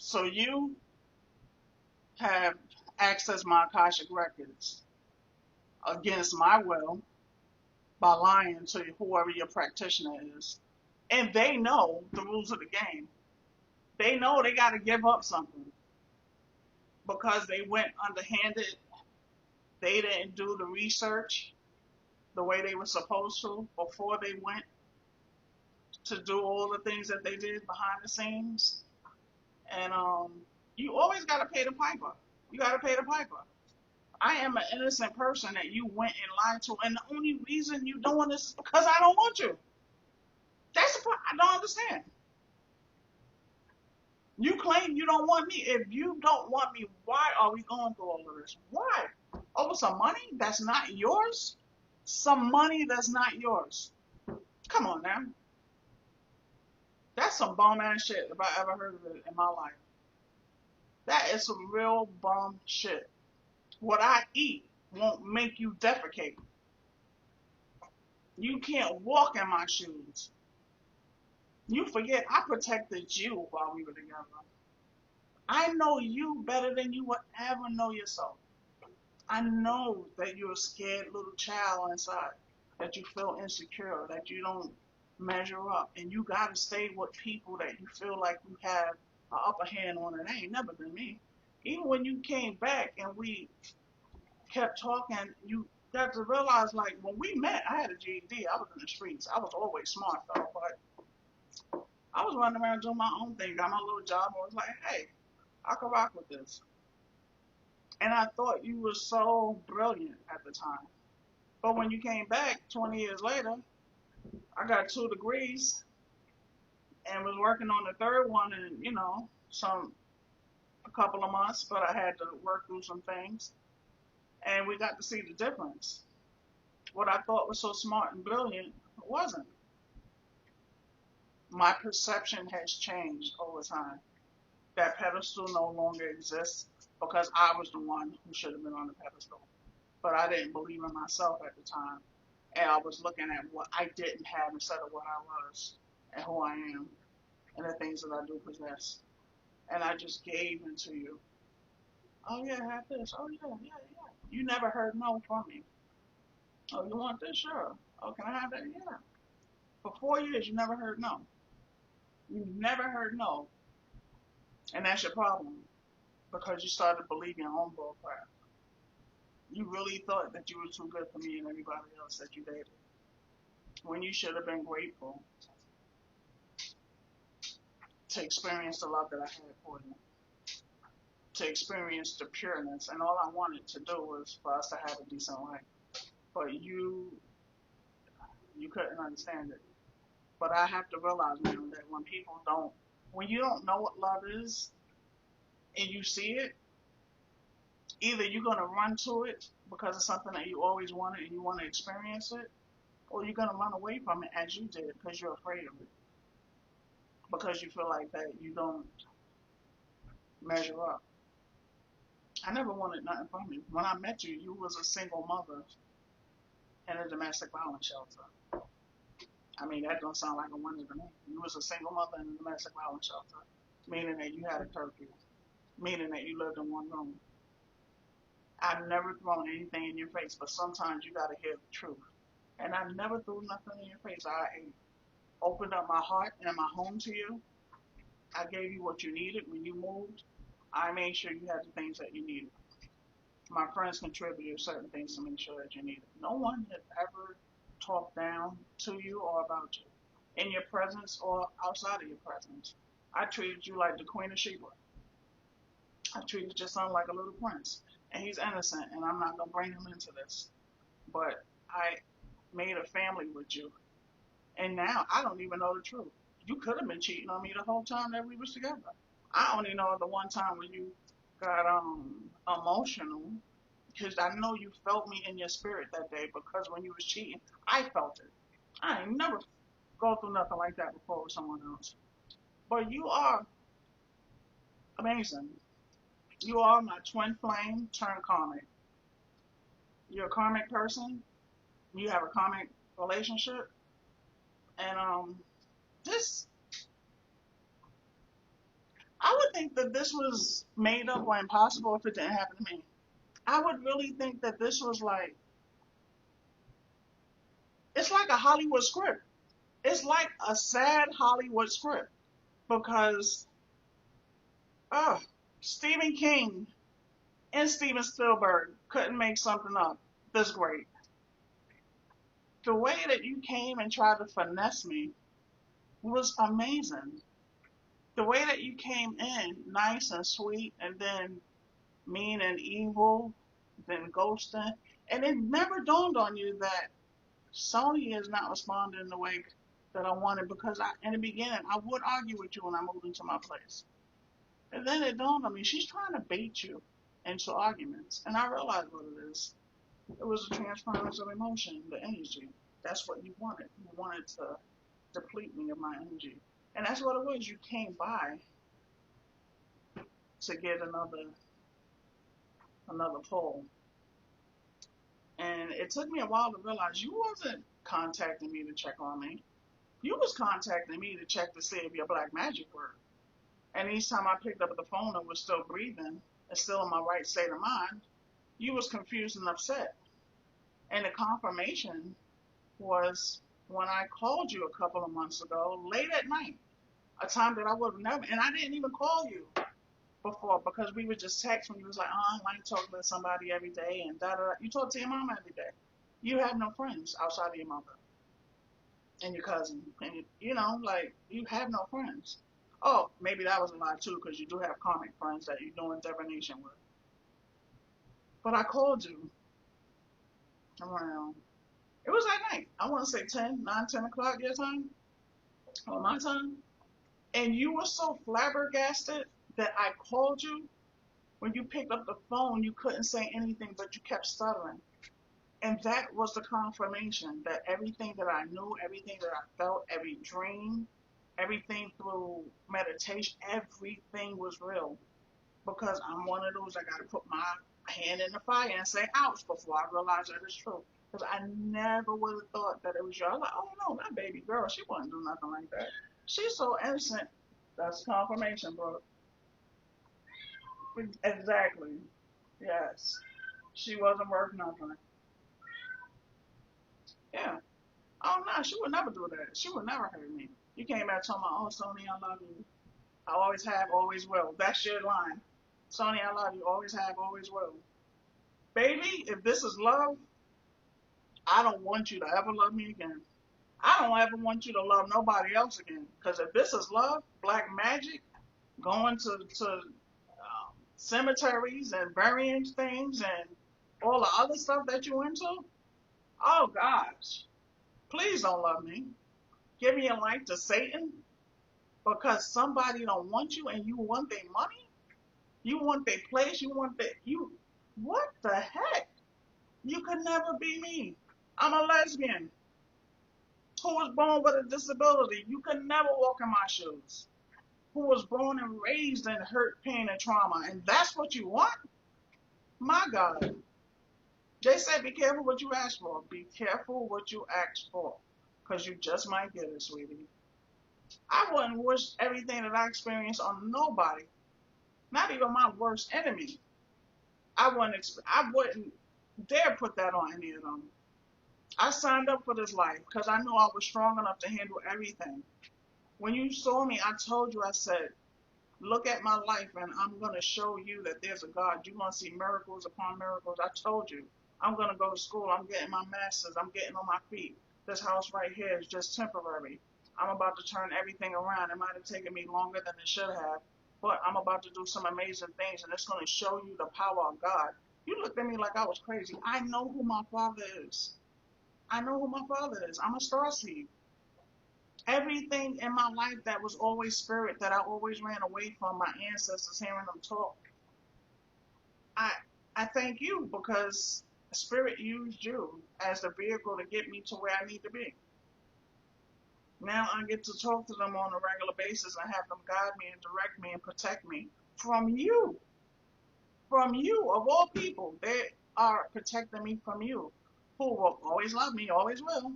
So you have accessed my Akashic Records against my will by lying to whoever your practitioner is. And they know the rules of the game. They know they got to give up something because they went underhanded. They didn't do the research the way they were supposed to before they went to do all the things that they did behind the scenes. And you always got to pay the piper. You got to pay the piper. I am an innocent person that you went and lied to, and the only reason you doing this is because I don't want you. That's the part I don't understand. You claim you don't want me. If you don't want me, why are we going through all of this? Why? Over some money that's not yours? Some money that's not yours. Come on now. That's some bum ass shit if I ever heard of it in my life. That is some real bum shit. What I eat won't make you defecate. You can't walk in my shoes. You forget I protected you while we were together. I know you better than you would ever know yourself. I know that you're a scared little child inside, that you feel insecure, that you don't measure up, and you gotta stay with people that you feel like you have an upper hand on. It ain't never been me. Even when you came back and we kept talking, you got to realize, like, when we met, I had a GED. I was in the streets. I was always smart though, but I was running around doing my own thing, got my little job. I was like, hey, I could rock with this. And I thought you were so brilliant at the time. But when you came back 20 years later, I got 2 degrees and was working on the third one in, a couple of months, but I had to work through some things. And we got to see the difference. What I thought was so smart and brilliant wasn't. My perception has changed over time. That pedestal no longer exists because I was the one who should have been on the pedestal. But I didn't believe in myself at the time. And I was looking at what I didn't have instead of what I was and who I am and the things that I do possess. And I just gave into you. Oh yeah, I have this. Oh yeah, yeah, yeah. You never heard no from me. Oh, you want this? Sure. Oh, can I have that? Yeah. For 4 years, you never heard no. You never heard no. And that's your problem because you started believing your own bullcrap. You really thought that you were too good for me and everybody else that you dated. When you should have been grateful to experience the love that I had for you, to experience the pureness. And all I wanted to do was for us to have a decent life. But you couldn't understand it. But I have to realize now that when you don't know what love is and you see it, either you're going to run to it because it's something that you always wanted and you want to experience it, or you're going to run away from it as you did because you're afraid of it. Because you feel like that you don't measure up. I never wanted nothing from you. When I met you, you was a single mother in a domestic violence shelter. I mean, that don't sound like a wonder to me. You was a single mother in a domestic violence shelter, meaning that you had a curfew, meaning that you lived in one room. I've never thrown anything in your face, but sometimes you got to hear the truth. And I never threw nothing in your face. I opened up my heart and my home to you. I gave you what you needed when you moved. I made sure you had the things that you needed. My friends contributed certain things to make sure that you needed. No one has ever talked down to you or about you in your presence or outside of your presence. I treated you like the Queen of Sheba. I treated your son like a little prince. And he's innocent, and I'm not going to bring him into this. But I made a family with you. And now I don't even know the truth. You could have been cheating on me the whole time that we was together. I only know the one time when you got emotional because I know you felt me in your spirit that day because when you was cheating, I felt it. I ain't never go through nothing like that before with someone else. But you are amazing. You are my twin flame turned karmic. You're a karmic person. You have a karmic relationship. And this I would think that this was made up or impossible if it didn't happen to me. I would really think that this was like, it's like a Hollywood script. It's like a sad Hollywood script because, oh, Stephen King and Steven Spielberg couldn't make something up this great. The way that you came and tried to finesse me was amazing. The way that you came in nice and sweet and then mean and evil, then ghosting, and it never dawned on you that Sony is not responding in the way that I wanted because in the beginning, I would argue with you when I moved into my place. And then it dawned on me, she's trying to bait you into arguments. And I realized what it is. It was a transference of emotion, the energy. That's what you wanted. You wanted to deplete me of my energy. And that's what it was. You came by to get another pull. And it took me a while to realize you wasn't contacting me to check on me. You was contacting me to check to see if your black magic worked. And each time I picked up the phone and was still breathing and still in my right state of mind, you was confused and upset. And the confirmation was when I called you a couple of months ago, late at night, a time that I would have never, and I didn't even call you before because we would just text when you was like, oh, I like talking to somebody every day and da da. You talk to your mom every day. You have no friends outside of your mother and your cousin, and like you have no friends. Oh, maybe that was a lie too, because you do have karmic friends that you're doing divination with. But I called you around. It was at night. I want to say 10 o'clock your time or my time, and you were so flabbergasted that I called you. When you picked up the phone, you couldn't say anything, but you kept stuttering. And that was the confirmation that everything that I knew, everything that I felt, every dream, everything through meditation, everything was real. Because I'm one of those, I got to put my hand in the fire and say ouch before I realize that it's true. Because I never would have thought that it was you. I was like, oh no, that baby girl, she wouldn't do nothing like that. She's so innocent. That's confirmation, bro. Exactly. Yes. She wasn't worth nothing. Yeah. Oh no, she would never do that. She would never hurt me. You came back telling me, oh Sony, I love you. I always have, always will. That's your line. Sony, I love you. Always have, always will. Baby, if this is love, I don't want you to ever love me again. I don't ever want you to love nobody else again. Because if this is love, black magic, going to cemeteries and burying things and all the other stuff that you into, oh gosh, please don't love me. Give your life to Satan because somebody don't want you and you want their money, you want their place, what the heck? You could never be me. I'm a lesbian who was born with a disability. You could never walk in my shoes. Who was born and raised in hurt, pain, and trauma. And that's what you want? My God. They said be careful what you ask for. Be careful what you ask for. Because you just might get it, sweetie. I wouldn't wish everything that I experienced on nobody. Not even my worst enemy. I wouldn't dare put that on any of them. I signed up for this life because I knew I was strong enough to handle everything. When you saw me, I told you, I said, look at my life and I'm going to show you that there's a God. You're going to see miracles upon miracles. I told you. I'm going to go to school. I'm getting my master's. I'm getting on my feet. This house right here is just temporary. I'm about to turn everything around. It might have taken me longer than it should have, but I'm about to do some amazing things and it's going to show you the power of God. You looked at me like I was crazy. I know who my father is. I know who my father is. I'm a starseed. Everything in my life that was always spirit, that I always ran away from, my ancestors hearing them talk, I I thank you because spirit used you as the vehicle to get me to where I need to be. Now I get to talk to them on a regular basis and have them guide me and direct me and protect me from you. From you, of all people. They are protecting me from you, who will always love me, always will.